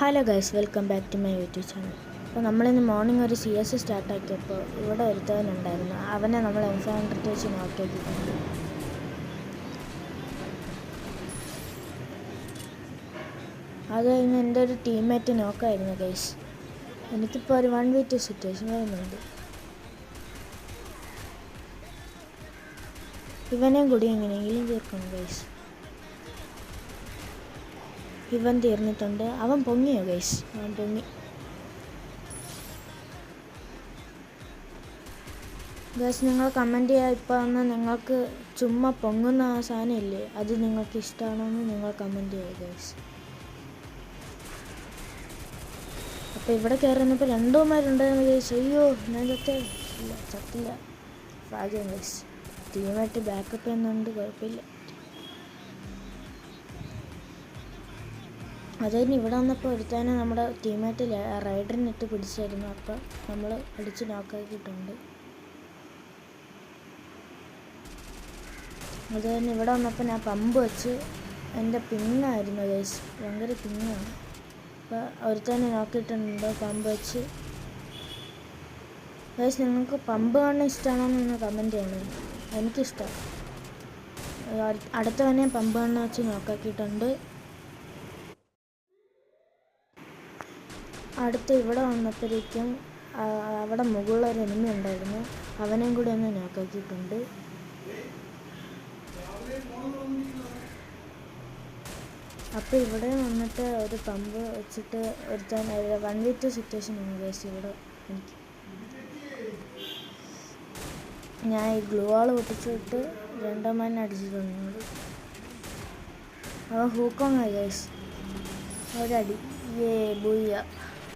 Hello guys, welcome back to my YouTube channel. അപ്പോൾ നമ്മളിന്ന് morning ഒരു CS സ്റ്റാർട്ടാക്കിയപ്പോൾ ഇവിടെ ഒരുത്തവനുണ്ടായിരുന്നു. അവനെ നമ്മൾ M500 വെച്ച് നോക്കിയിട്ടുണ്ട്. അത് കഴിഞ്ഞ് എൻ്റെ ഒരു ടീംമേറ്റ് നോക്കായിരുന്നു ഗൈസ്. എനിക്കിപ്പോൾ ഒരു 1v2 സിറ്റുവേഷൻ വരുന്നുണ്ട്. ഇവനെയും കൂടി എങ്ങനെയെങ്കിലും തീർക്കണം ഗൈസ്. ഇവൻ തീർന്നിട്ടുണ്ട്. അവൻ പൊങ്ങിയോ ഗൈസ്? അവൻ പൊങ്ങി. ഗൈസ്, നിങ്ങൾ കമൻറ്റ് ചെയ്യുക. ഇപ്പോൾ ഒന്ന് നിങ്ങൾക്ക് ചുമ്മാ പൊങ്ങുന്ന ആ സാധനം ഇല്ലേ, അത് നിങ്ങൾക്ക് ഇഷ്ടമാണോന്ന് നിങ്ങൾ കമൻറ്റ് ചെയ്യുക ഗൈസ്. അപ്പോൾ ഇവിടെ കയറുന്നപ്പോൾ രണ്ടുമാരുണ്ടായിരുന്നു ഗൈസ്. അയ്യോ, ഞാൻ ചത്തില്ല. ഭാഗ്യം ഗൈസ്. ടീമായിട്ട് ബാക്കപ്പ് ചെയ്യുന്നുണ്ട്, കുഴപ്പമില്ല. അത് കഴിഞ്ഞ് ഇവിടെ വന്നപ്പോൾ ഒരുത്താനെ നമ്മുടെ ടീമായിട്ട് റൈഡറിനിട്ട് പിടിച്ചായിരുന്നു. അപ്പോൾ നമ്മൾ അടിച്ച് നോക്കാക്കിയിട്ടുണ്ട്. അത് കഴിഞ്ഞ് ഇവിടെ വന്നപ്പോൾ ഞാൻ പമ്പ് വെച്ച് എൻ്റെ പിങ്ങായിരുന്നു ഗൈസ്, ഭയങ്കര പിങ്ങാണ്. അപ്പോൾ ഒരുത്താനെ നോക്കിയിട്ടുണ്ട് പമ്പ് വെച്ച്. ഗൈസ്, നിങ്ങൾക്ക് പമ്പ് കാണുന്ന ഇഷ്ടമാണോന്ന് കമൻറ്റ് ചെയ്യണം. എനിക്കിഷ്ടം. അടുത്തവനെ പമ്പ് കാണുന്ന വെച്ച് നോക്കാക്കിയിട്ടുണ്ട്. അടുത്ത് ഇവിടെ വന്നപ്പോഴേക്കും അവിടെ മുകളിലൊരു എനിമി ഉണ്ടായിരുന്നു. അവനെയും കൂടി ഒന്ന് നോക്കാക്കിയിട്ടുണ്ട്. അപ്പോൾ ഇവിടെ വന്നിട്ട് ഒരു പമ്പ് വെച്ചിട്ട് ഒരുത്താൻ 1v2 സിറ്റുവേഷൻ ആണ് ഗൈസ്. ഇവിടെ എനിക്ക് ഞാൻ ഈ ഗ്ലൂ വാൾ പൊട്ടിച്ചിട്ട് രണ്ടാമനെ അടിച്ചിട്ടുണ്ട്. അവൻ ഹൂക്കോങ്ങായി ഗൈസ്. ഒരടി ബൂയ്യ.